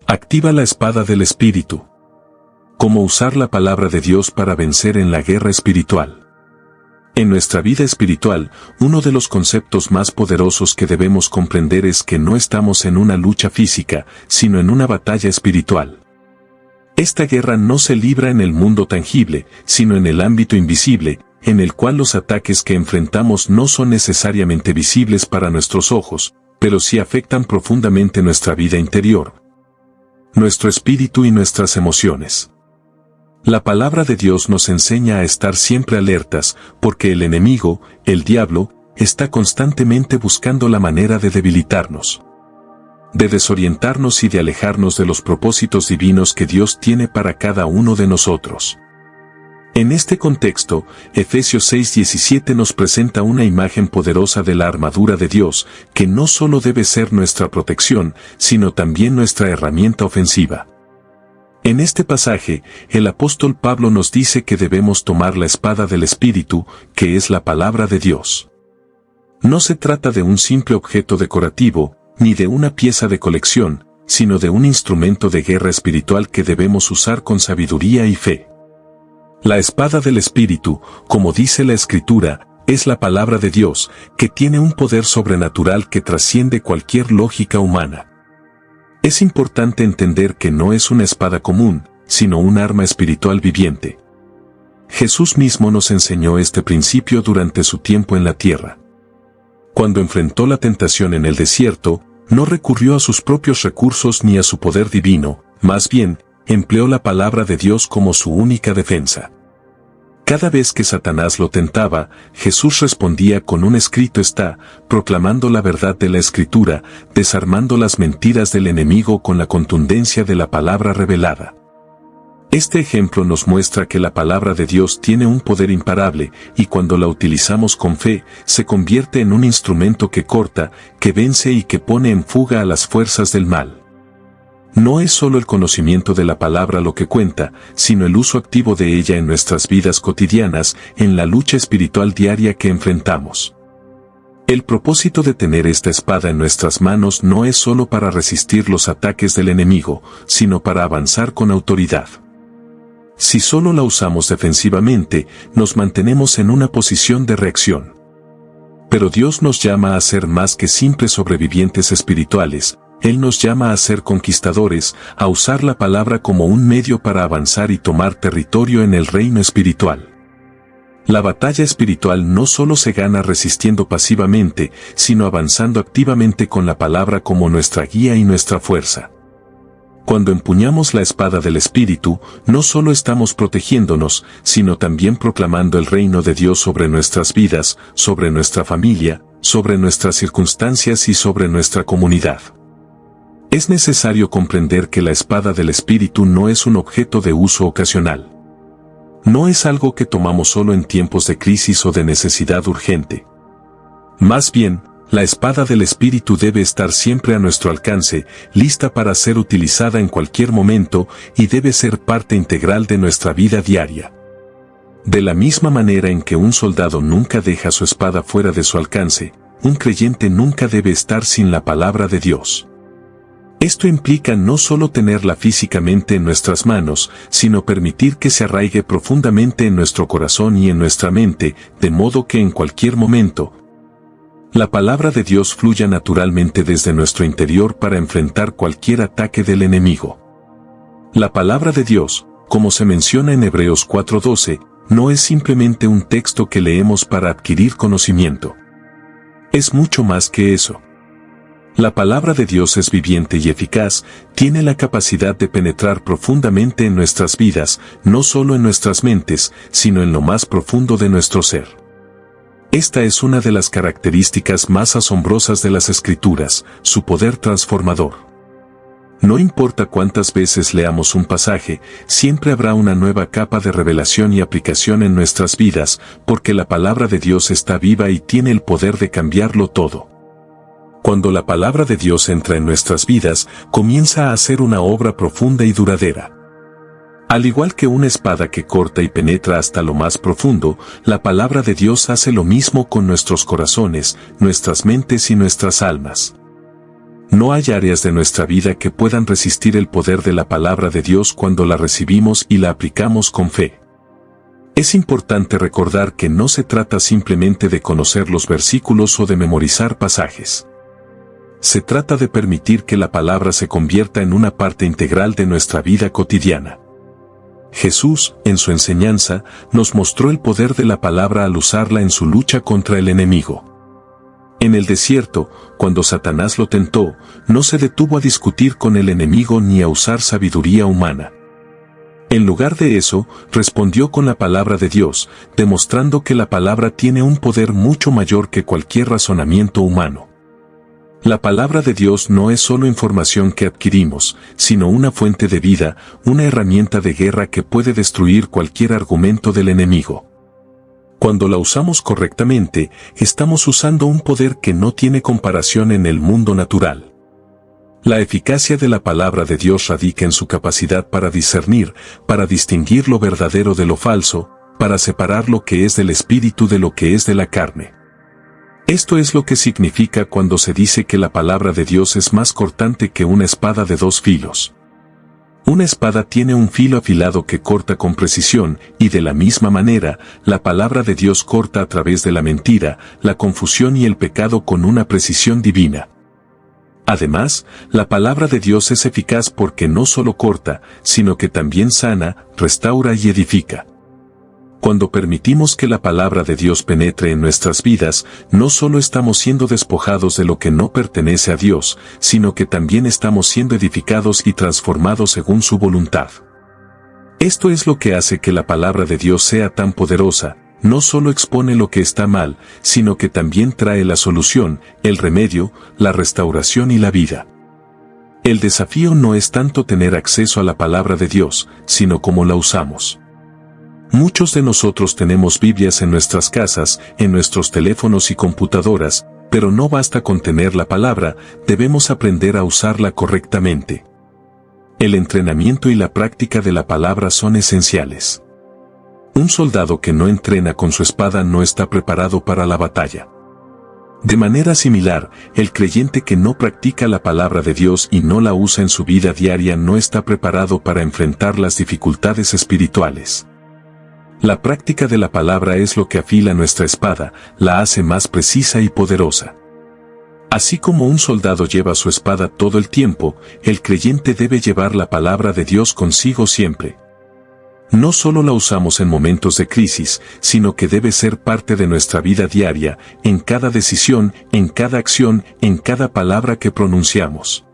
Activa la espada del Espíritu. Cómo usar la palabra de Dios para vencer en la guerra espiritual. En nuestra vida espiritual, uno de los conceptos más poderosos que debemos comprender es que no estamos en una lucha física, sino en una batalla espiritual. Esta guerra no se libra en el mundo tangible, sino en el ámbito invisible, en el cual los ataques que enfrentamos no son necesariamente visibles para nuestros ojos, pero sí afectan profundamente nuestra vida interior, nuestro espíritu y nuestras emociones. La palabra de Dios nos enseña a estar siempre alertas, porque el enemigo, el diablo, está constantemente buscando la manera de debilitarnos, de desorientarnos y de alejarnos de los propósitos divinos que Dios tiene para cada uno de nosotros. En este contexto, Efesios 6:17 nos presenta una imagen poderosa de la armadura de Dios, que no solo debe ser nuestra protección, sino también nuestra herramienta ofensiva. En este pasaje, el apóstol Pablo nos dice que debemos tomar la espada del Espíritu, que es la palabra de Dios. No se trata de un simple objeto decorativo, ni de una pieza de colección, sino de un instrumento de guerra espiritual que debemos usar con sabiduría y fe. La espada del Espíritu, como dice la Escritura, es la palabra de Dios, que tiene un poder sobrenatural que trasciende cualquier lógica humana. Es importante entender que no es una espada común, sino un arma espiritual viviente. Jesús mismo nos enseñó este principio durante su tiempo en la tierra. Cuando enfrentó la tentación en el desierto, no recurrió a sus propios recursos ni a su poder divino, más bien, empleó la palabra de Dios como su única defensa. Cada vez que Satanás lo tentaba, Jesús respondía con un escrito está, proclamando la verdad de la Escritura, desarmando las mentiras del enemigo con la contundencia de la palabra revelada. Este ejemplo nos muestra que la palabra de Dios tiene un poder imparable, y cuando la utilizamos con fe, se convierte en un instrumento que corta, que vence y que pone en fuga a las fuerzas del mal. No es solo el conocimiento de la palabra lo que cuenta, sino el uso activo de ella en nuestras vidas cotidianas, en la lucha espiritual diaria que enfrentamos. El propósito de tener esta espada en nuestras manos no es solo para resistir los ataques del enemigo, sino para avanzar con autoridad. Si solo la usamos defensivamente, nos mantenemos en una posición de reacción. Pero Dios nos llama a ser más que simples sobrevivientes espirituales. Él nos llama a ser conquistadores, a usar la palabra como un medio para avanzar y tomar territorio en el reino espiritual. La batalla espiritual no solo se gana resistiendo pasivamente, sino avanzando activamente con la palabra como nuestra guía y nuestra fuerza. Cuando empuñamos la espada del Espíritu, no solo estamos protegiéndonos, sino también proclamando el reino de Dios sobre nuestras vidas, sobre nuestra familia, sobre nuestras circunstancias y sobre nuestra comunidad. Es necesario comprender que la espada del Espíritu no es un objeto de uso ocasional. No es algo que tomamos solo en tiempos de crisis o de necesidad urgente. Más bien, la espada del Espíritu debe estar siempre a nuestro alcance, lista para ser utilizada en cualquier momento y debe ser parte integral de nuestra vida diaria. De la misma manera en que un soldado nunca deja su espada fuera de su alcance, un creyente nunca debe estar sin la palabra de Dios. Esto implica no solo tenerla físicamente en nuestras manos, sino permitir que se arraigue profundamente en nuestro corazón y en nuestra mente, de modo que en cualquier momento, la palabra de Dios fluya naturalmente desde nuestro interior para enfrentar cualquier ataque del enemigo. La palabra de Dios, como se menciona en Hebreos 4:12, no es simplemente un texto que leemos para adquirir conocimiento. Es mucho más que eso. La palabra de Dios es viviente y eficaz, tiene la capacidad de penetrar profundamente en nuestras vidas, no solo en nuestras mentes, sino en lo más profundo de nuestro ser. Esta es una de las características más asombrosas de las Escrituras, su poder transformador. No importa cuántas veces leamos un pasaje, siempre habrá una nueva capa de revelación y aplicación en nuestras vidas, porque la palabra de Dios está viva y tiene el poder de cambiarlo todo. Cuando la palabra de Dios entra en nuestras vidas, comienza a hacer una obra profunda y duradera. Al igual que una espada que corta y penetra hasta lo más profundo, la palabra de Dios hace lo mismo con nuestros corazones, nuestras mentes y nuestras almas. No hay áreas de nuestra vida que puedan resistir el poder de la palabra de Dios cuando la recibimos y la aplicamos con fe. Es importante recordar que no se trata simplemente de conocer los versículos o de memorizar pasajes. Se trata de permitir que la palabra se convierta en una parte integral de nuestra vida cotidiana. Jesús, en su enseñanza, nos mostró el poder de la palabra al usarla en su lucha contra el enemigo. En el desierto, cuando Satanás lo tentó, no se detuvo a discutir con el enemigo ni a usar sabiduría humana. En lugar de eso, respondió con la palabra de Dios, demostrando que la palabra tiene un poder mucho mayor que cualquier razonamiento humano. La palabra de Dios no es solo información que adquirimos, sino una fuente de vida, una herramienta de guerra que puede destruir cualquier argumento del enemigo. Cuando la usamos correctamente, estamos usando un poder que no tiene comparación en el mundo natural. La eficacia de la palabra de Dios radica en su capacidad para discernir, para distinguir lo verdadero de lo falso, para separar lo que es del espíritu de lo que es de la carne. Esto es lo que significa cuando se dice que la palabra de Dios es más cortante que una espada de 2 filos. Una espada tiene un filo afilado que corta con precisión, y de la misma manera, la palabra de Dios corta a través de la mentira, la confusión y el pecado con una precisión divina. Además, la palabra de Dios es eficaz porque no solo corta, sino que también sana, restaura y edifica. Cuando permitimos que la palabra de Dios penetre en nuestras vidas, no solo estamos siendo despojados de lo que no pertenece a Dios, sino que también estamos siendo edificados y transformados según su voluntad. Esto es lo que hace que la palabra de Dios sea tan poderosa. No solo expone lo que está mal, sino que también trae la solución, el remedio, la restauración y la vida. El desafío no es tanto tener acceso a la palabra de Dios, sino cómo la usamos. Muchos de nosotros tenemos Biblias en nuestras casas, en nuestros teléfonos y computadoras, pero no basta con tener la palabra, debemos aprender a usarla correctamente. El entrenamiento y la práctica de la palabra son esenciales. Un soldado que no entrena con su espada no está preparado para la batalla. De manera similar, el creyente que no practica la palabra de Dios y no la usa en su vida diaria no está preparado para enfrentar las dificultades espirituales. La práctica de la palabra es lo que afila nuestra espada, la hace más precisa y poderosa. Así como un soldado lleva su espada todo el tiempo, el creyente debe llevar la palabra de Dios consigo siempre. No solo la usamos en momentos de crisis, sino que debe ser parte de nuestra vida diaria, en cada decisión, en cada acción, en cada palabra que pronunciamos.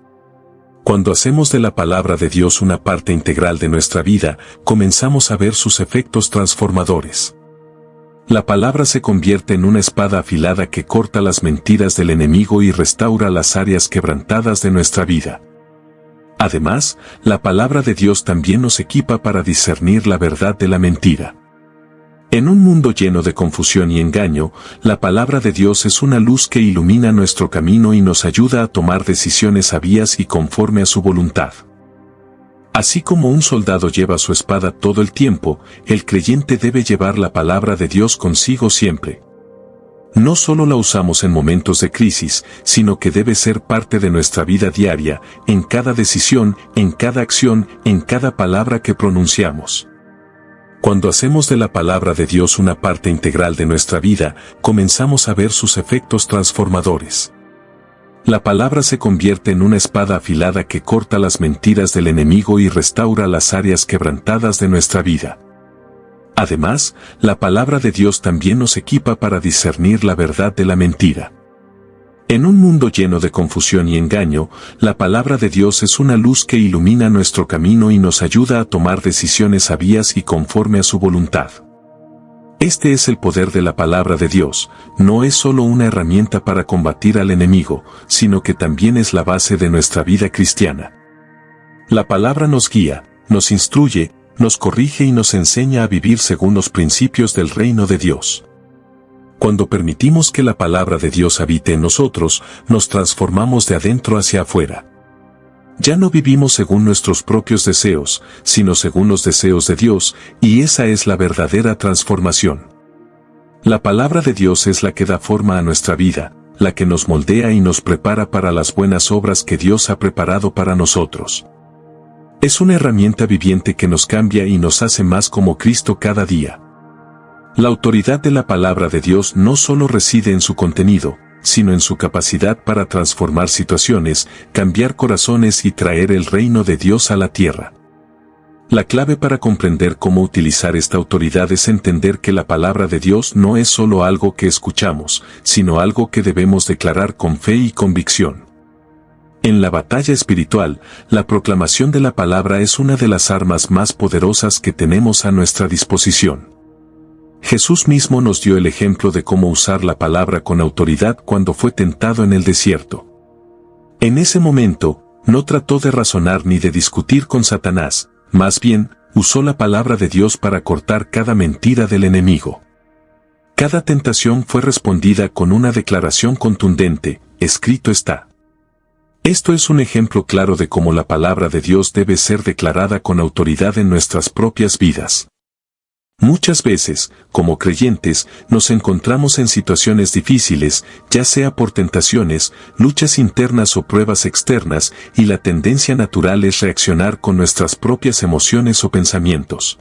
Cuando hacemos de la palabra de Dios una parte integral de nuestra vida, comenzamos a ver sus efectos transformadores. La palabra se convierte en una espada afilada que corta las mentiras del enemigo y restaura las áreas quebrantadas de nuestra vida. Además, la palabra de Dios también nos equipa para discernir la verdad de la mentira. En un mundo lleno de confusión y engaño, la palabra de Dios es una luz que ilumina nuestro camino y nos ayuda a tomar decisiones sabias y conforme a su voluntad. Así como un soldado lleva su espada todo el tiempo, el creyente debe llevar la palabra de Dios consigo siempre. No solo la usamos en momentos de crisis, sino que debe ser parte de nuestra vida diaria, en cada decisión, en cada acción, en cada palabra que pronunciamos. Cuando hacemos de la palabra de Dios una parte integral de nuestra vida, comenzamos a ver sus efectos transformadores. La palabra se convierte en una espada afilada que corta las mentiras del enemigo y restaura las áreas quebrantadas de nuestra vida. Además, la palabra de Dios también nos equipa para discernir la verdad de la mentira. En un mundo lleno de confusión y engaño, la palabra de Dios es una luz que ilumina nuestro camino y nos ayuda a tomar decisiones sabias y conforme a su voluntad. Este es el poder de la palabra de Dios, no es solo una herramienta para combatir al enemigo, sino que también es la base de nuestra vida cristiana. La palabra nos guía, nos instruye, nos corrige y nos enseña a vivir según los principios del reino de Dios. Cuando permitimos que la palabra de Dios habite en nosotros, nos transformamos de adentro hacia afuera. Ya no vivimos según nuestros propios deseos, sino según los deseos de Dios, y esa es la verdadera transformación. La palabra de Dios es la que da forma a nuestra vida, la que nos moldea y nos prepara para las buenas obras que Dios ha preparado para nosotros. Es una herramienta viviente que nos cambia y nos hace más como Cristo cada día. La autoridad de la palabra de Dios no solo reside en su contenido, sino en su capacidad para transformar situaciones, cambiar corazones y traer el reino de Dios a la tierra. La clave para comprender cómo utilizar esta autoridad es entender que la palabra de Dios no es solo algo que escuchamos, sino algo que debemos declarar con fe y convicción. En la batalla espiritual, la proclamación de la palabra es una de las armas más poderosas que tenemos a nuestra disposición. Jesús mismo nos dio el ejemplo de cómo usar la palabra con autoridad cuando fue tentado en el desierto. En ese momento, no trató de razonar ni de discutir con Satanás, más bien, usó la palabra de Dios para cortar cada mentira del enemigo. Cada tentación fue respondida con una declaración contundente: escrito está. Esto es un ejemplo claro de cómo la palabra de Dios debe ser declarada con autoridad en nuestras propias vidas. Muchas veces, como creyentes, nos encontramos en situaciones difíciles, ya sea por tentaciones, luchas internas o pruebas externas, y la tendencia natural es reaccionar con nuestras propias emociones o pensamientos.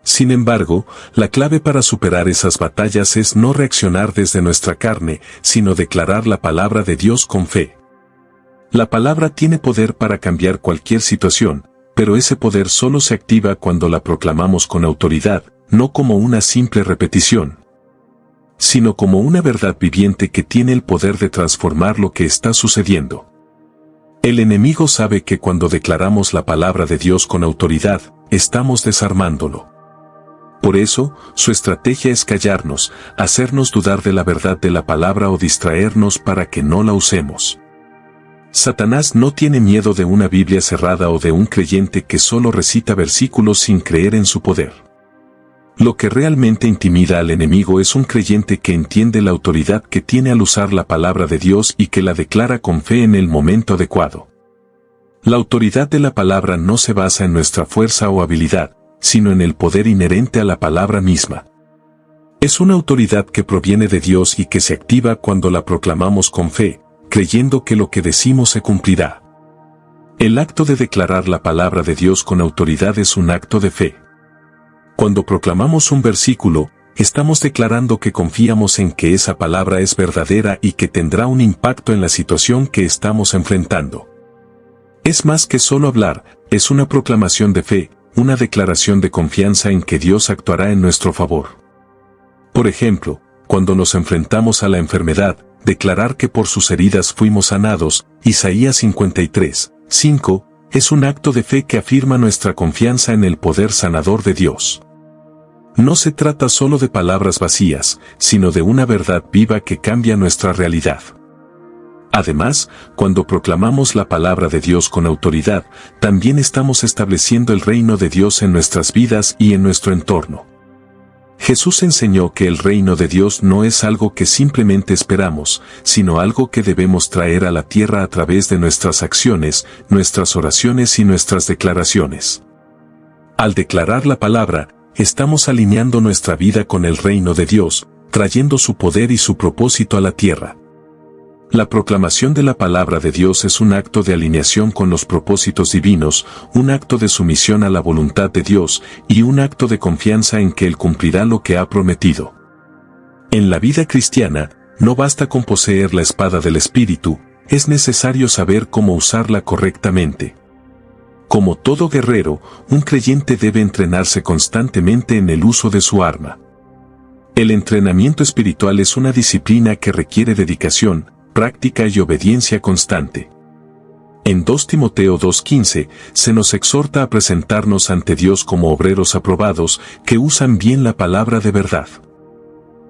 Sin embargo, la clave para superar esas batallas es no reaccionar desde nuestra carne, sino declarar la palabra de Dios con fe. La palabra tiene poder para cambiar cualquier situación, pero ese poder solo se activa cuando la proclamamos con autoridad, no como una simple repetición, sino como una verdad viviente que tiene el poder de transformar lo que está sucediendo. El enemigo sabe que cuando declaramos la palabra de Dios con autoridad, estamos desarmándolo. Por eso, su estrategia es callarnos, hacernos dudar de la verdad de la palabra o distraernos para que no la usemos. Satanás no tiene miedo de una Biblia cerrada o de un creyente que solo recita versículos sin creer en su poder. Lo que realmente intimida al enemigo es un creyente que entiende la autoridad que tiene al usar la palabra de Dios y que la declara con fe en el momento adecuado. La autoridad de la palabra no se basa en nuestra fuerza o habilidad, sino en el poder inherente a la palabra misma. Es una autoridad que proviene de Dios y que se activa cuando la proclamamos con fe, creyendo que lo que decimos se cumplirá. El acto de declarar la palabra de Dios con autoridad es un acto de fe. Cuando proclamamos un versículo, estamos declarando que confiamos en que esa palabra es verdadera y que tendrá un impacto en la situación que estamos enfrentando. Es más que solo hablar, es una proclamación de fe, una declaración de confianza en que Dios actuará en nuestro favor. Por ejemplo, cuando nos enfrentamos a la enfermedad, declarar que por sus heridas fuimos sanados, Isaías 53, 5, es un acto de fe que afirma nuestra confianza en el poder sanador de Dios. No se trata solo de palabras vacías, sino de una verdad viva que cambia nuestra realidad. Además, cuando proclamamos la palabra de Dios con autoridad, también estamos estableciendo el reino de Dios en nuestras vidas y en nuestro entorno. Jesús enseñó que el reino de Dios no es algo que simplemente esperamos, sino algo que debemos traer a la tierra a través de nuestras acciones, nuestras oraciones y nuestras declaraciones. Al declarar la palabra, estamos alineando nuestra vida con el reino de Dios, trayendo su poder y su propósito a la tierra. La proclamación de la palabra de Dios es un acto de alineación con los propósitos divinos, un acto de sumisión a la voluntad de Dios y un acto de confianza en que Él cumplirá lo que ha prometido. En la vida cristiana, no basta con poseer la espada del Espíritu, es necesario saber cómo usarla correctamente. Como todo guerrero, un creyente debe entrenarse constantemente en el uso de su arma. El entrenamiento espiritual es una disciplina que requiere dedicación, práctica y obediencia constante. En 2 Timoteo 2:15 se nos exhorta a presentarnos ante Dios como obreros aprobados que usan bien la palabra de verdad.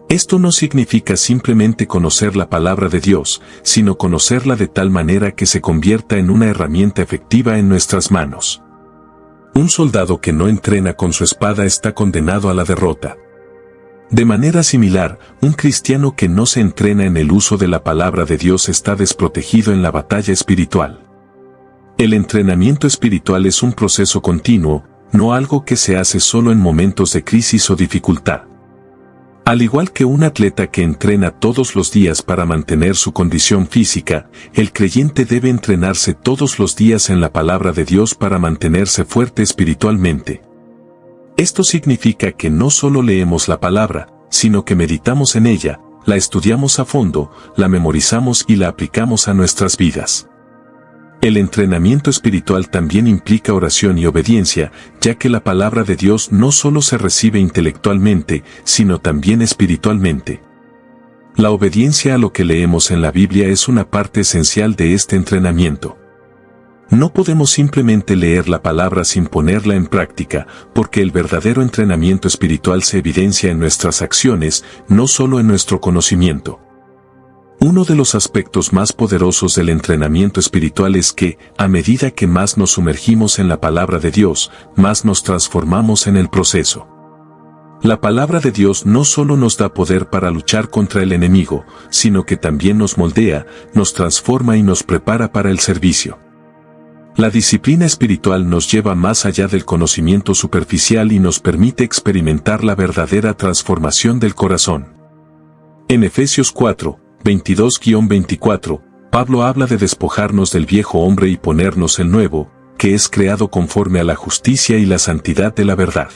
Esto no significa simplemente conocer la palabra de Dios, sino conocerla de tal manera que se convierta en una herramienta efectiva en nuestras manos. Un soldado que no entrena con su espada está condenado a la derrota. De manera similar, un cristiano que no se entrena en el uso de la palabra de Dios está desprotegido en la batalla espiritual. El entrenamiento espiritual es un proceso continuo, no algo que se hace solo en momentos de crisis o dificultad. Al igual que un atleta que entrena todos los días para mantener su condición física, el creyente debe entrenarse todos los días en la palabra de Dios para mantenerse fuerte espiritualmente. Esto significa que no solo leemos la palabra, sino que meditamos en ella, la estudiamos a fondo, la memorizamos y la aplicamos a nuestras vidas. El entrenamiento espiritual también implica oración y obediencia, ya que la palabra de Dios no solo se recibe intelectualmente, sino también espiritualmente. La obediencia a lo que leemos en la Biblia es una parte esencial de este entrenamiento. No podemos simplemente leer la palabra sin ponerla en práctica, porque el verdadero entrenamiento espiritual se evidencia en nuestras acciones, no solo en nuestro conocimiento. Uno de los aspectos más poderosos del entrenamiento espiritual es que, a medida que más nos sumergimos en la palabra de Dios, más nos transformamos en el proceso. La palabra de Dios no solo nos da poder para luchar contra el enemigo, sino que también nos moldea, nos transforma y nos prepara para el servicio. La disciplina espiritual nos lleva más allá del conocimiento superficial y nos permite experimentar la verdadera transformación del corazón. En Efesios 4, 22-24, Pablo habla de despojarnos del viejo hombre y ponernos el nuevo, que es creado conforme a la justicia y la santidad de la verdad.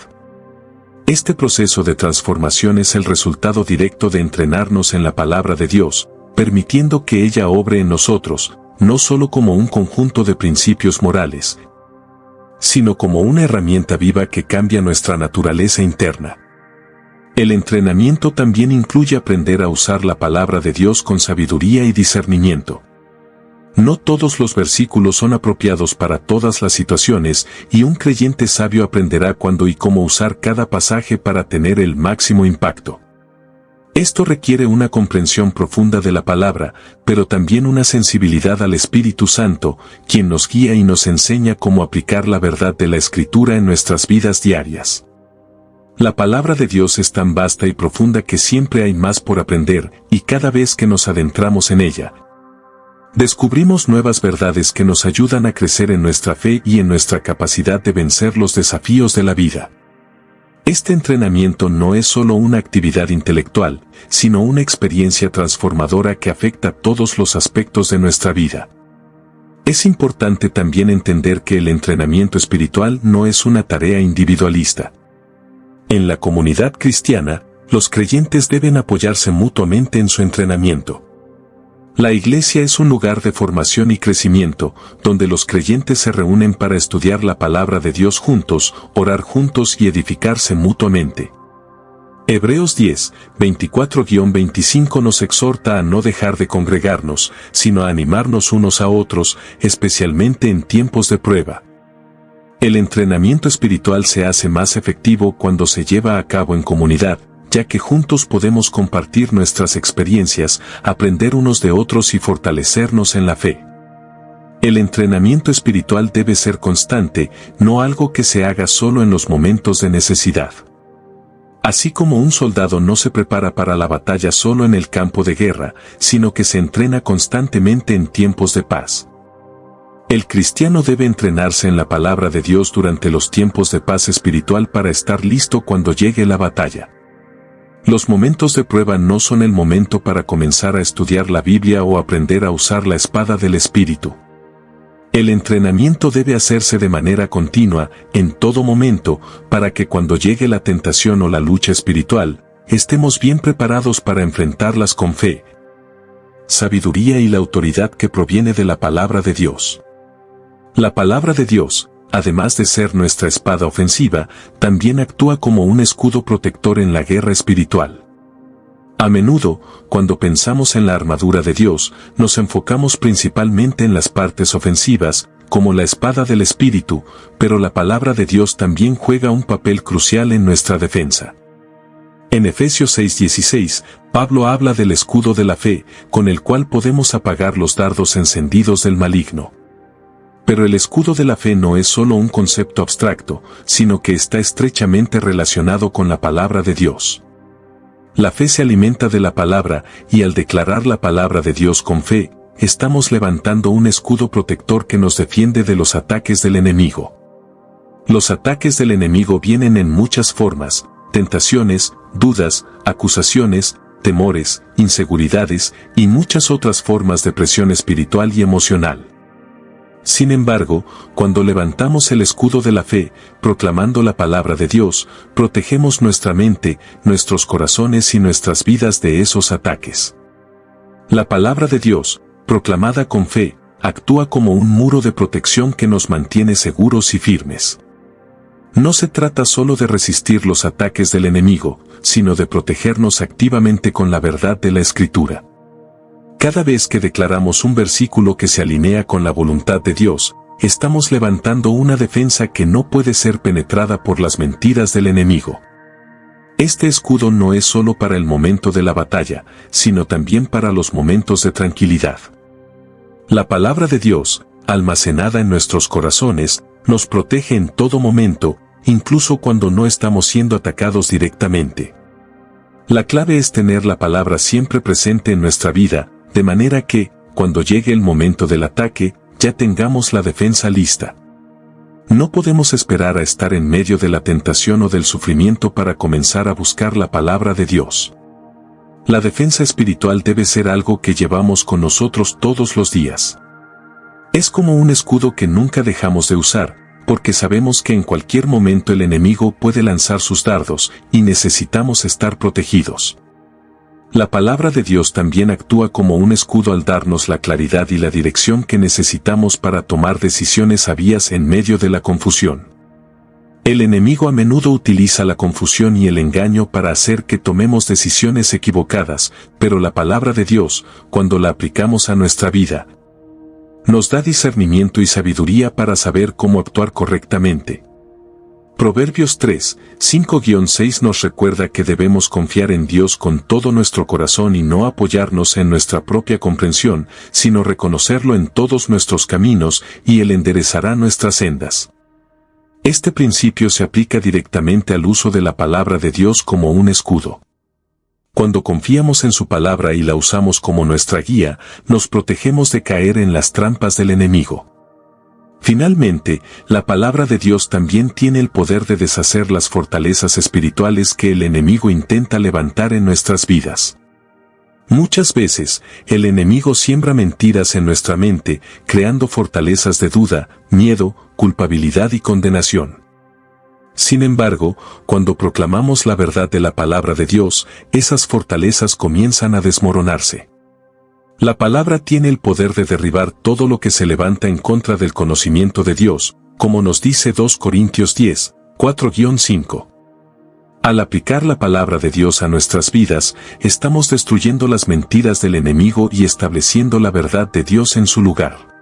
Este proceso de transformación es el resultado directo de entrenarnos en la palabra de Dios, permitiendo que ella obre en nosotros, no solo como un conjunto de principios morales, sino como una herramienta viva que cambia nuestra naturaleza interna. El entrenamiento también incluye aprender a usar la palabra de Dios con sabiduría y discernimiento. No todos los versículos son apropiados para todas las situaciones, y un creyente sabio aprenderá cuándo y cómo usar cada pasaje para tener el máximo impacto. Esto requiere una comprensión profunda de la palabra, pero también una sensibilidad al Espíritu Santo, quien nos guía y nos enseña cómo aplicar la verdad de la Escritura en nuestras vidas diarias. La palabra de Dios es tan vasta y profunda que siempre hay más por aprender, y cada vez que nos adentramos en ella, descubrimos nuevas verdades que nos ayudan a crecer en nuestra fe y en nuestra capacidad de vencer los desafíos de la vida. Este entrenamiento no es solo una actividad intelectual, sino una experiencia transformadora que afecta todos los aspectos de nuestra vida. Es importante también entender que el entrenamiento espiritual no es una tarea individualista. En la comunidad cristiana, los creyentes deben apoyarse mutuamente en su entrenamiento. La iglesia es un lugar de formación y crecimiento, donde los creyentes se reúnen para estudiar la palabra de Dios juntos, orar juntos y edificarse mutuamente. Hebreos 10, 24-25 nos exhorta a no dejar de congregarnos, sino a animarnos unos a otros, especialmente en tiempos de prueba. El entrenamiento espiritual se hace más efectivo cuando se lleva a cabo en comunidad, ya que juntos podemos compartir nuestras experiencias, aprender unos de otros y fortalecernos en la fe. El entrenamiento espiritual debe ser constante, no algo que se haga solo en los momentos de necesidad. Así como un soldado no se prepara para la batalla solo en el campo de guerra, sino que se entrena constantemente en tiempos de paz. El cristiano debe entrenarse en la palabra de Dios durante los tiempos de paz espiritual para estar listo cuando llegue la batalla. Los momentos de prueba no son el momento para comenzar a estudiar la Biblia o aprender a usar la espada del Espíritu. El entrenamiento debe hacerse de manera continua, en todo momento, para que cuando llegue la tentación o la lucha espiritual, estemos bien preparados para enfrentarlas con fe, sabiduría y la autoridad que proviene de la palabra de Dios. La palabra de Dios, además de ser nuestra espada ofensiva, también actúa como un escudo protector en la guerra espiritual. A menudo, cuando pensamos en la armadura de Dios, nos enfocamos principalmente en las partes ofensivas, como la espada del Espíritu, pero la palabra de Dios también juega un papel crucial en nuestra defensa. En Efesios 6:16, Pablo habla del escudo de la fe, con el cual podemos apagar los dardos encendidos del maligno. Pero el escudo de la fe no es solo un concepto abstracto, sino que está estrechamente relacionado con la palabra de Dios. La fe se alimenta de la palabra, y al declarar la palabra de Dios con fe, estamos levantando un escudo protector que nos defiende de los ataques del enemigo. Los ataques del enemigo vienen en muchas formas: tentaciones, dudas, acusaciones, temores, inseguridades y muchas otras formas de presión espiritual y emocional. Sin embargo, cuando levantamos el escudo de la fe, proclamando la palabra de Dios, protegemos nuestra mente, nuestros corazones y nuestras vidas de esos ataques. La palabra de Dios, proclamada con fe, actúa como un muro de protección que nos mantiene seguros y firmes. No se trata solo de resistir los ataques del enemigo, sino de protegernos activamente con la verdad de la Escritura. Cada vez que declaramos un versículo que se alinea con la voluntad de Dios, estamos levantando una defensa que no puede ser penetrada por las mentiras del enemigo. Este escudo no es solo para el momento de la batalla, sino también para los momentos de tranquilidad. La palabra de Dios, almacenada en nuestros corazones, nos protege en todo momento, incluso cuando no estamos siendo atacados directamente. La clave es tener la palabra siempre presente en nuestra vida, de manera que, cuando llegue el momento del ataque, ya tengamos la defensa lista. No podemos esperar a estar en medio de la tentación o del sufrimiento para comenzar a buscar la palabra de Dios. La defensa espiritual debe ser algo que llevamos con nosotros todos los días. Es como un escudo que nunca dejamos de usar, porque sabemos que en cualquier momento el enemigo puede lanzar sus dardos, y necesitamos estar protegidos. La palabra de Dios también actúa como un escudo al darnos la claridad y la dirección que necesitamos para tomar decisiones sabias en medio de la confusión. El enemigo a menudo utiliza la confusión y el engaño para hacer que tomemos decisiones equivocadas, pero la palabra de Dios, cuando la aplicamos a nuestra vida, nos da discernimiento y sabiduría para saber cómo actuar correctamente. Proverbios 3, 5-6 nos recuerda que debemos confiar en Dios con todo nuestro corazón y no apoyarnos en nuestra propia comprensión, sino reconocerlo en todos nuestros caminos y Él enderezará nuestras sendas. Este principio se aplica directamente al uso de la palabra de Dios como un escudo. Cuando confiamos en su palabra y la usamos como nuestra guía, nos protegemos de caer en las trampas del enemigo. Finalmente, la palabra de Dios también tiene el poder de deshacer las fortalezas espirituales que el enemigo intenta levantar en nuestras vidas. Muchas veces, el enemigo siembra mentiras en nuestra mente, creando fortalezas de duda, miedo, culpabilidad y condenación. Sin embargo, cuando proclamamos la verdad de la palabra de Dios, esas fortalezas comienzan a desmoronarse. La palabra tiene el poder de derribar todo lo que se levanta en contra del conocimiento de Dios, como nos dice 2 Corintios 10, 4-5. Al aplicar la palabra de Dios a nuestras vidas, estamos destruyendo las mentiras del enemigo y estableciendo la verdad de Dios en su lugar.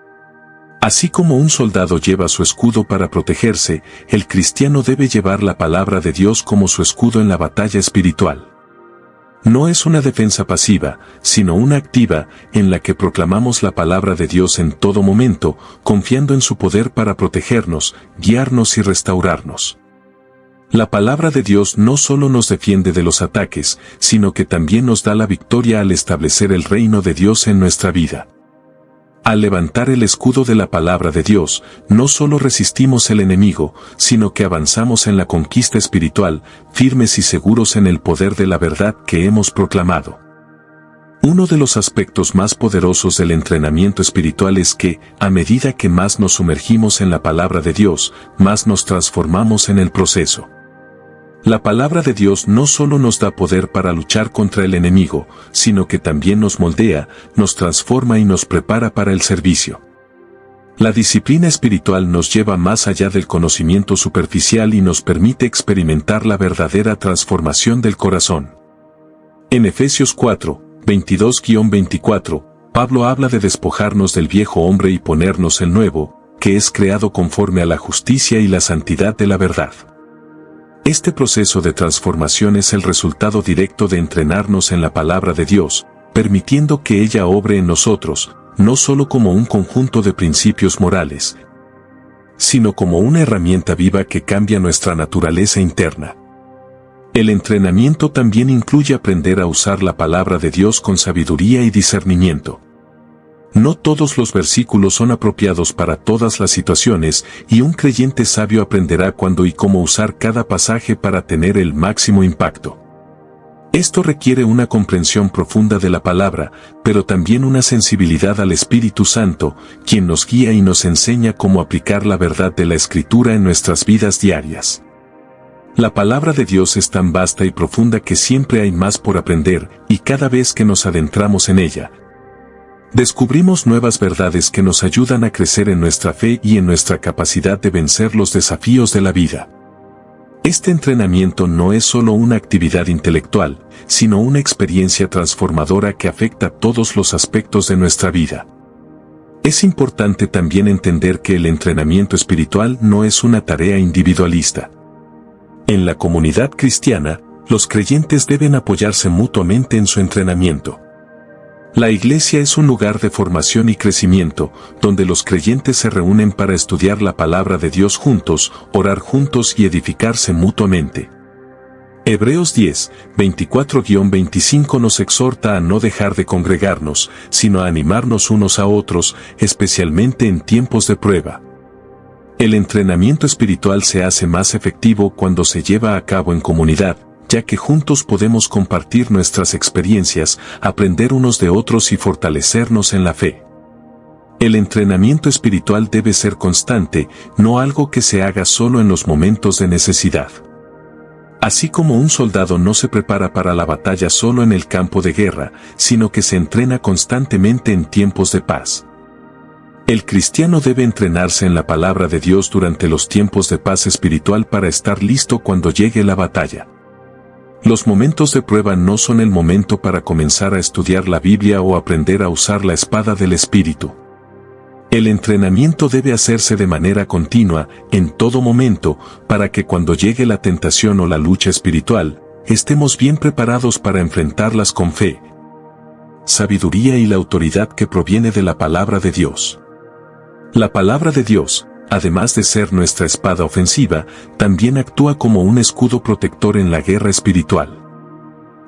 Así como un soldado lleva su escudo para protegerse, el cristiano debe llevar la palabra de Dios como su escudo en la batalla espiritual. No es una defensa pasiva, sino una activa, en la que proclamamos la palabra de Dios en todo momento, confiando en su poder para protegernos, guiarnos y restaurarnos. La palabra de Dios no solo nos defiende de los ataques, sino que también nos da la victoria al establecer el reino de Dios en nuestra vida. Al levantar el escudo de la palabra de Dios, no solo resistimos el enemigo, sino que avanzamos en la conquista espiritual, firmes y seguros en el poder de la verdad que hemos proclamado. Uno de los aspectos más poderosos del entrenamiento espiritual es que, a medida que más nos sumergimos en la palabra de Dios, más nos transformamos en el proceso. La palabra de Dios no solo nos da poder para luchar contra el enemigo, sino que también nos moldea, nos transforma y nos prepara para el servicio. La disciplina espiritual nos lleva más allá del conocimiento superficial y nos permite experimentar la verdadera transformación del corazón. En Efesios 4, 22-24, Pablo habla de despojarnos del viejo hombre y ponernos el nuevo, que es creado conforme a la justicia y la santidad de la verdad. Este proceso de transformación es el resultado directo de entrenarnos en la palabra de Dios, permitiendo que ella obre en nosotros, no solo como un conjunto de principios morales, sino como una herramienta viva que cambia nuestra naturaleza interna. El entrenamiento también incluye aprender a usar la palabra de Dios con sabiduría y discernimiento. No todos los versículos son apropiados para todas las situaciones, y un creyente sabio aprenderá cuándo y cómo usar cada pasaje para tener el máximo impacto. Esto requiere una comprensión profunda de la palabra, pero también una sensibilidad al Espíritu Santo, quien nos guía y nos enseña cómo aplicar la verdad de la Escritura en nuestras vidas diarias. La palabra de Dios es tan vasta y profunda que siempre hay más por aprender, y cada vez que nos adentramos en ella, descubrimos nuevas verdades que nos ayudan a crecer en nuestra fe y en nuestra capacidad de vencer los desafíos de la vida. Este entrenamiento no es solo una actividad intelectual, sino una experiencia transformadora que afecta todos los aspectos de nuestra vida. Es importante también entender que el entrenamiento espiritual no es una tarea individualista. En la comunidad cristiana, los creyentes deben apoyarse mutuamente en su entrenamiento. La iglesia es un lugar de formación y crecimiento, donde los creyentes se reúnen para estudiar la palabra de Dios juntos, orar juntos y edificarse mutuamente. Hebreos 10, 24-25 nos exhorta a no dejar de congregarnos, sino a animarnos unos a otros, especialmente en tiempos de prueba. El entrenamiento espiritual se hace más efectivo cuando se lleva a cabo en comunidad, ya que juntos podemos compartir nuestras experiencias, aprender unos de otros y fortalecernos en la fe. El entrenamiento espiritual debe ser constante, no algo que se haga solo en los momentos de necesidad. Así como un soldado no se prepara para la batalla solo en el campo de guerra, sino que se entrena constantemente en tiempos de paz. El cristiano debe entrenarse en la palabra de Dios durante los tiempos de paz espiritual para estar listo cuando llegue la batalla. Los momentos de prueba no son el momento para comenzar a estudiar la Biblia o aprender a usar la espada del Espíritu. El entrenamiento debe hacerse de manera continua, en todo momento, para que cuando llegue la tentación o la lucha espiritual, estemos bien preparados para enfrentarlas con fe, sabiduría y la autoridad que proviene de la palabra de Dios. La palabra de Dios, además de ser nuestra espada ofensiva, también actúa como un escudo protector en la guerra espiritual.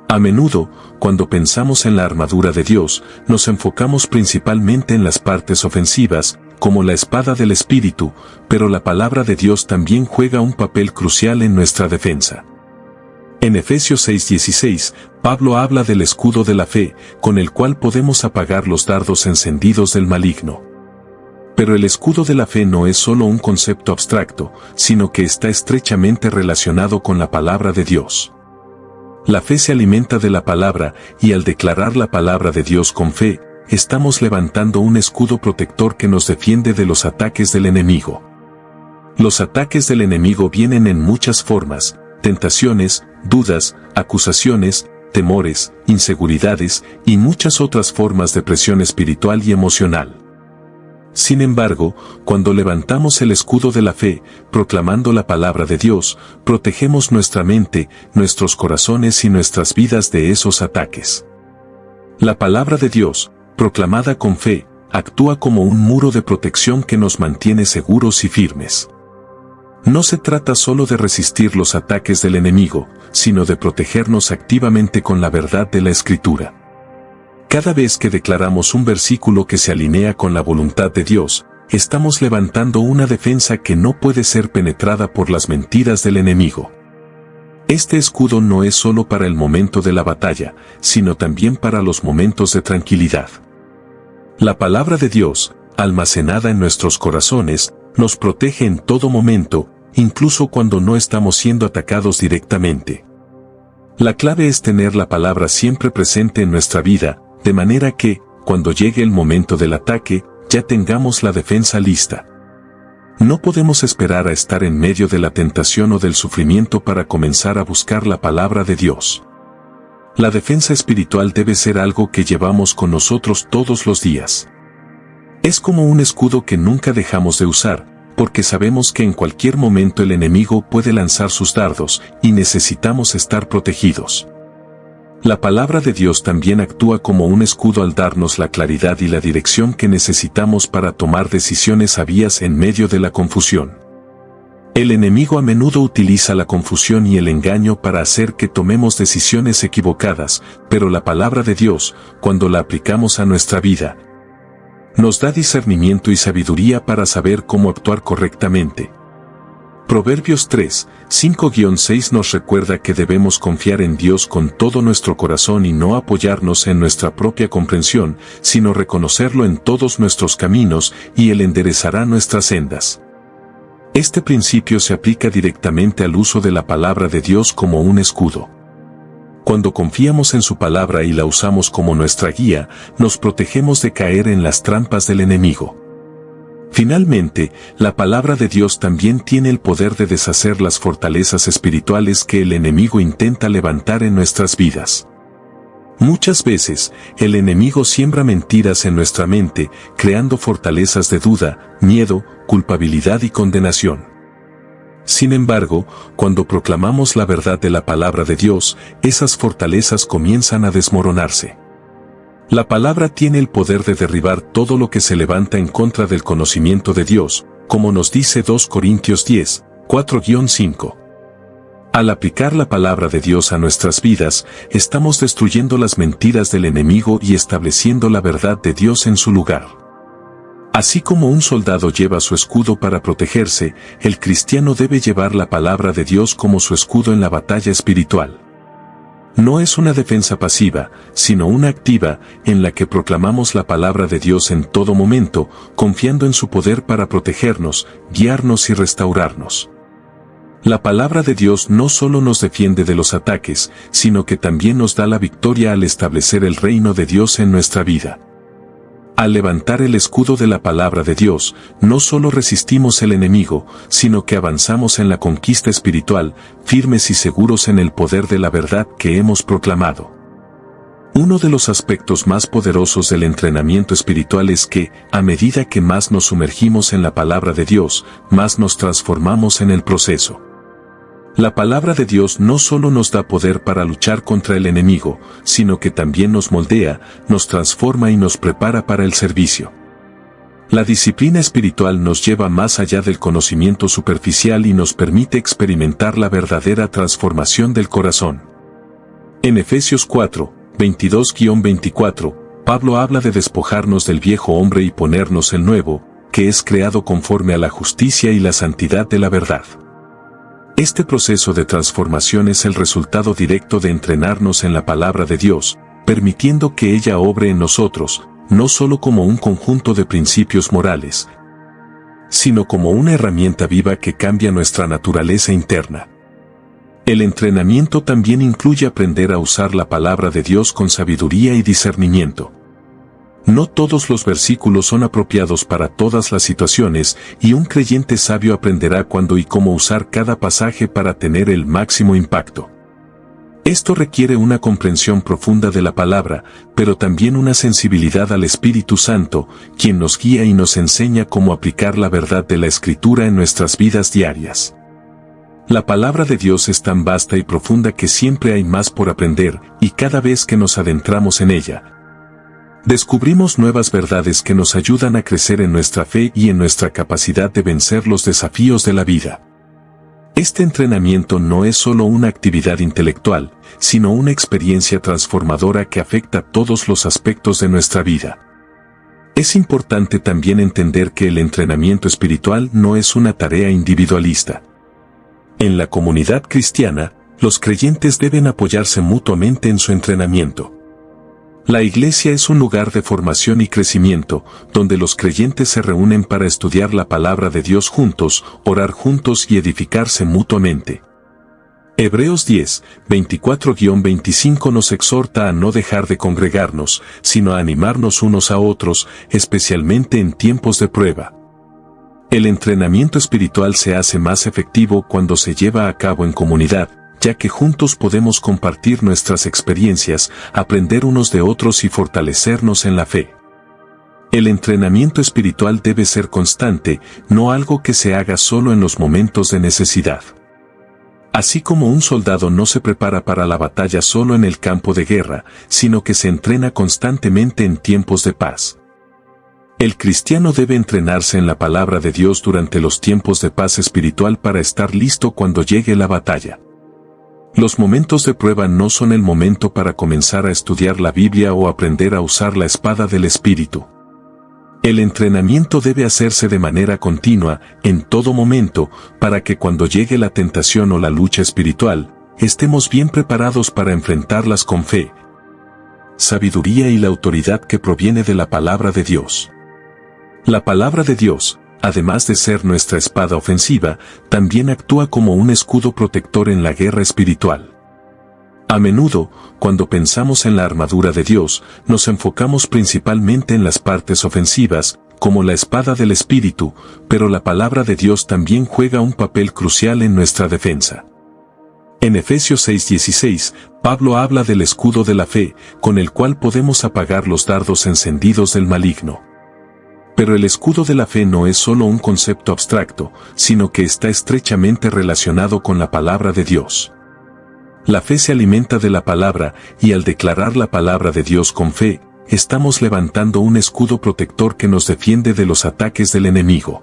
A menudo, cuando pensamos en la armadura de Dios, nos enfocamos principalmente en las partes ofensivas, como la espada del Espíritu, pero la palabra de Dios también juega un papel crucial en nuestra defensa. En Efesios 6:16, Pablo habla del escudo de la fe, con el cual podemos apagar los dardos encendidos del maligno. Pero el escudo de la fe no es solo un concepto abstracto, sino que está estrechamente relacionado con la palabra de Dios. La fe se alimenta de la palabra, y al declarar la palabra de Dios con fe, estamos levantando un escudo protector que nos defiende de los ataques del enemigo. Los ataques del enemigo vienen en muchas formas: tentaciones, dudas, acusaciones, temores, inseguridades, y muchas otras formas de presión espiritual y emocional. Sin embargo, cuando levantamos el escudo de la fe, proclamando la palabra de Dios, protegemos nuestra mente, nuestros corazones y nuestras vidas de esos ataques. La palabra de Dios, proclamada con fe, actúa como un muro de protección que nos mantiene seguros y firmes. No se trata solo de resistir los ataques del enemigo, sino de protegernos activamente con la verdad de la Escritura. Cada vez que declaramos un versículo que se alinea con la voluntad de Dios, estamos levantando una defensa que no puede ser penetrada por las mentiras del enemigo. Este escudo no es solo para el momento de la batalla, sino también para los momentos de tranquilidad. La palabra de Dios, almacenada en nuestros corazones, nos protege en todo momento, incluso cuando no estamos siendo atacados directamente. La clave es tener la palabra siempre presente en nuestra vida, de manera que, cuando llegue el momento del ataque, ya tengamos la defensa lista. No podemos esperar a estar en medio de la tentación o del sufrimiento para comenzar a buscar la palabra de Dios. La defensa espiritual debe ser algo que llevamos con nosotros todos los días. Es como un escudo que nunca dejamos de usar, porque sabemos que en cualquier momento el enemigo puede lanzar sus dardos, y necesitamos estar protegidos. La palabra de Dios también actúa como un escudo al darnos la claridad y la dirección que necesitamos para tomar decisiones sabias en medio de la confusión. El enemigo a menudo utiliza la confusión y el engaño para hacer que tomemos decisiones equivocadas, pero la palabra de Dios, cuando la aplicamos a nuestra vida, nos da discernimiento y sabiduría para saber cómo actuar correctamente. Proverbios 3, 5-6 nos recuerda que debemos confiar en Dios con todo nuestro corazón y no apoyarnos en nuestra propia comprensión, sino reconocerlo en todos nuestros caminos y Él enderezará nuestras sendas. Este principio se aplica directamente al uso de la palabra de Dios como un escudo. Cuando confiamos en su palabra y la usamos como nuestra guía, nos protegemos de caer en las trampas del enemigo. Finalmente, la palabra de Dios también tiene el poder de deshacer las fortalezas espirituales que el enemigo intenta levantar en nuestras vidas. Muchas veces, el enemigo siembra mentiras en nuestra mente, creando fortalezas de duda, miedo, culpabilidad y condenación. Sin embargo, cuando proclamamos la verdad de la palabra de Dios, esas fortalezas comienzan a desmoronarse. La palabra tiene el poder de derribar todo lo que se levanta en contra del conocimiento de Dios, como nos dice 2 Corintios 10, 4-5. Al aplicar la palabra de Dios a nuestras vidas, estamos destruyendo las mentiras del enemigo y estableciendo la verdad de Dios en su lugar. Así como un soldado lleva su escudo para protegerse, el cristiano debe llevar la palabra de Dios como su escudo en la batalla espiritual. No es una defensa pasiva, sino una activa, en la que proclamamos la palabra de Dios en todo momento, confiando en su poder para protegernos, guiarnos y restaurarnos. La palabra de Dios no solo nos defiende de los ataques, sino que también nos da la victoria al establecer el reino de Dios en nuestra vida. Al levantar el escudo de la palabra de Dios, no solo resistimos el enemigo, sino que avanzamos en la conquista espiritual, firmes y seguros en el poder de la verdad que hemos proclamado. Uno de los aspectos más poderosos del entrenamiento espiritual es que, a medida que más nos sumergimos en la palabra de Dios, más nos transformamos en el proceso. La palabra de Dios no solo nos da poder para luchar contra el enemigo, sino que también nos moldea, nos transforma y nos prepara para el servicio. La disciplina espiritual nos lleva más allá del conocimiento superficial y nos permite experimentar la verdadera transformación del corazón. En Efesios 4, 22-24, Pablo habla de despojarnos del viejo hombre y ponernos el nuevo, que es creado conforme a la justicia y la santidad de la verdad. Este proceso de transformación es el resultado directo de entrenarnos en la palabra de Dios, permitiendo que ella obre en nosotros, no solo como un conjunto de principios morales, sino como una herramienta viva que cambia nuestra naturaleza interna. El entrenamiento también incluye aprender a usar la palabra de Dios con sabiduría y discernimiento. No todos los versículos son apropiados para todas las situaciones, y un creyente sabio aprenderá cuándo y cómo usar cada pasaje para tener el máximo impacto. Esto requiere una comprensión profunda de la palabra, pero también una sensibilidad al Espíritu Santo, quien nos guía y nos enseña cómo aplicar la verdad de la Escritura en nuestras vidas diarias. La palabra de Dios es tan vasta y profunda que siempre hay más por aprender, y cada vez que nos adentramos en ella, descubrimos nuevas verdades que nos ayudan a crecer en nuestra fe y en nuestra capacidad de vencer los desafíos de la vida. Este entrenamiento no es solo una actividad intelectual, sino una experiencia transformadora que afecta todos los aspectos de nuestra vida. Es importante también entender que el entrenamiento espiritual no es una tarea individualista. En la comunidad cristiana, los creyentes deben apoyarse mutuamente en su entrenamiento. La iglesia es un lugar de formación y crecimiento, donde los creyentes se reúnen para estudiar la palabra de Dios juntos, orar juntos y edificarse mutuamente. Hebreos 10, 24-25 nos exhorta a no dejar de congregarnos, sino a animarnos unos a otros, especialmente en tiempos de prueba. El entrenamiento espiritual se hace más efectivo cuando se lleva a cabo en comunidad, ya que juntos podemos compartir nuestras experiencias, aprender unos de otros y fortalecernos en la fe. El entrenamiento espiritual debe ser constante, no algo que se haga solo en los momentos de necesidad. Así como un soldado no se prepara para la batalla solo en el campo de guerra, sino que se entrena constantemente en tiempos de paz. El cristiano debe entrenarse en la palabra de Dios durante los tiempos de paz espiritual para estar listo cuando llegue la batalla. Los momentos de prueba no son el momento para comenzar a estudiar la Biblia o aprender a usar la espada del Espíritu. El entrenamiento debe hacerse de manera continua, en todo momento, para que cuando llegue la tentación o la lucha espiritual, estemos bien preparados para enfrentarlas con fe, sabiduría y la autoridad que proviene de la palabra de Dios. La palabra de Dios, además de ser nuestra espada ofensiva, también actúa como un escudo protector en la guerra espiritual. A menudo, cuando pensamos en la armadura de Dios, nos enfocamos principalmente en las partes ofensivas, como la espada del Espíritu, pero la palabra de Dios también juega un papel crucial en nuestra defensa. En Efesios 6:16, Pablo habla del escudo de la fe, con el cual podemos apagar los dardos encendidos del maligno. Pero el escudo de la fe no es solo un concepto abstracto, sino que está estrechamente relacionado con la palabra de Dios. La fe se alimenta de la palabra, y al declarar la palabra de Dios con fe, estamos levantando un escudo protector que nos defiende de los ataques del enemigo.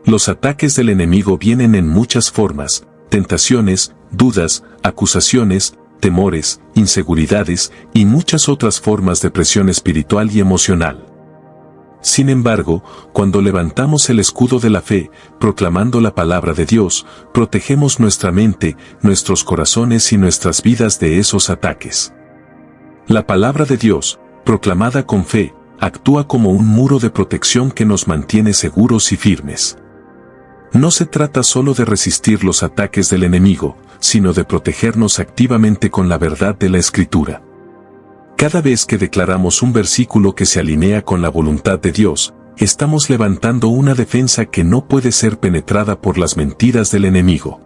Los ataques del enemigo vienen en muchas formas: tentaciones, dudas, acusaciones, temores, inseguridades y muchas otras formas de presión espiritual y emocional. Sin embargo, cuando levantamos el escudo de la fe, proclamando la palabra de Dios, protegemos nuestra mente, nuestros corazones y nuestras vidas de esos ataques. La palabra de Dios, proclamada con fe, actúa como un muro de protección que nos mantiene seguros y firmes. No se trata solo de resistir los ataques del enemigo, sino de protegernos activamente con la verdad de la Escritura. Cada vez que declaramos un versículo que se alinea con la voluntad de Dios, estamos levantando una defensa que no puede ser penetrada por las mentiras del enemigo.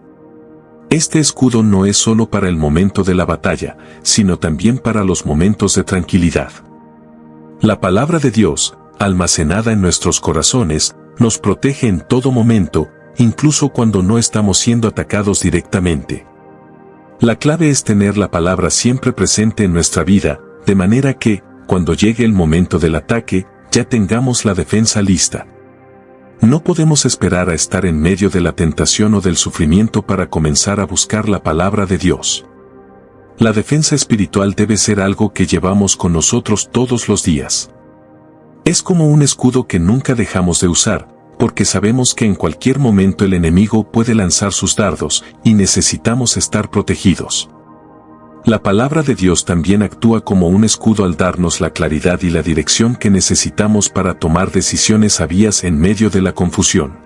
Este escudo no es solo para el momento de la batalla, sino también para los momentos de tranquilidad. La palabra de Dios, almacenada en nuestros corazones, nos protege en todo momento, incluso cuando no estamos siendo atacados directamente. La clave es tener la palabra siempre presente en nuestra vida, de manera que, cuando llegue el momento del ataque, ya tengamos la defensa lista. No podemos esperar a estar en medio de la tentación o del sufrimiento para comenzar a buscar la palabra de Dios. La defensa espiritual debe ser algo que llevamos con nosotros todos los días. Es como un escudo que nunca dejamos de usar, porque sabemos que en cualquier momento el enemigo puede lanzar sus dardos, y necesitamos estar protegidos. La palabra de Dios también actúa como un escudo al darnos la claridad y la dirección que necesitamos para tomar decisiones sabias en medio de la confusión.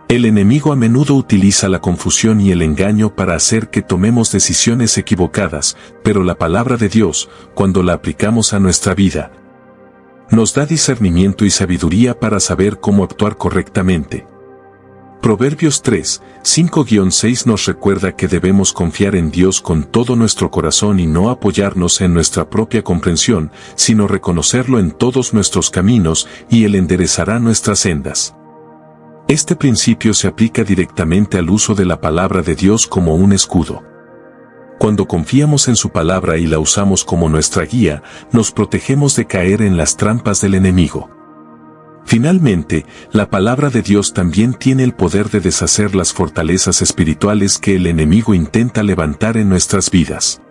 El enemigo a menudo utiliza la confusión y el engaño para hacer que tomemos decisiones equivocadas, pero la palabra de Dios, cuando la aplicamos a nuestra vida, nos da discernimiento y sabiduría para saber cómo actuar correctamente. Proverbios 3, 5-6 nos recuerda que debemos confiar en Dios con todo nuestro corazón y no apoyarnos en nuestra propia comprensión, sino reconocerlo en todos nuestros caminos, y Él enderezará nuestras sendas. Este principio se aplica directamente al uso de la palabra de Dios como un escudo. Cuando confiamos en su palabra y la usamos como nuestra guía, nos protegemos de caer en las trampas del enemigo. Finalmente, la palabra de Dios también tiene el poder de deshacer las fortalezas espirituales que el enemigo intenta levantar en nuestras vidas.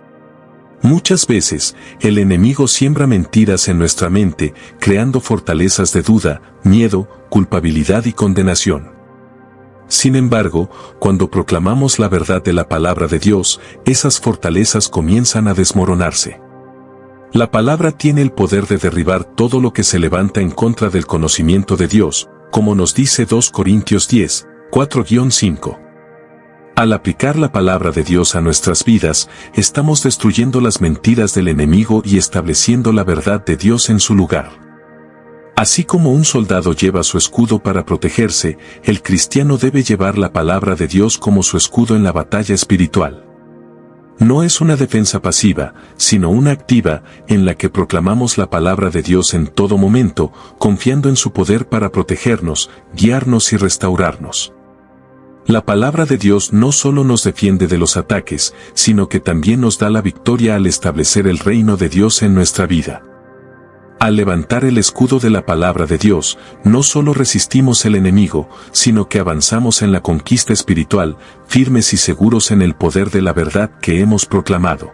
Muchas veces, el enemigo siembra mentiras en nuestra mente, creando fortalezas de duda, miedo, culpabilidad y condenación. Sin embargo, cuando proclamamos la verdad de la palabra de Dios, esas fortalezas comienzan a desmoronarse. La palabra tiene el poder de derribar todo lo que se levanta en contra del conocimiento de Dios, como nos dice 2 Corintios 10, 4-5. Al aplicar la palabra de Dios a nuestras vidas, estamos destruyendo las mentiras del enemigo y estableciendo la verdad de Dios en su lugar. Así como un soldado lleva su escudo para protegerse, el cristiano debe llevar la palabra de Dios como su escudo en la batalla espiritual. No es una defensa pasiva, sino una activa, en la que proclamamos la palabra de Dios en todo momento, confiando en su poder para protegernos, guiarnos y restaurarnos. La palabra de Dios no solo nos defiende de los ataques, sino que también nos da la victoria al establecer el reino de Dios en nuestra vida. Al levantar el escudo de la palabra de Dios, no solo resistimos el enemigo, sino que avanzamos en la conquista espiritual, firmes y seguros en el poder de la verdad que hemos proclamado.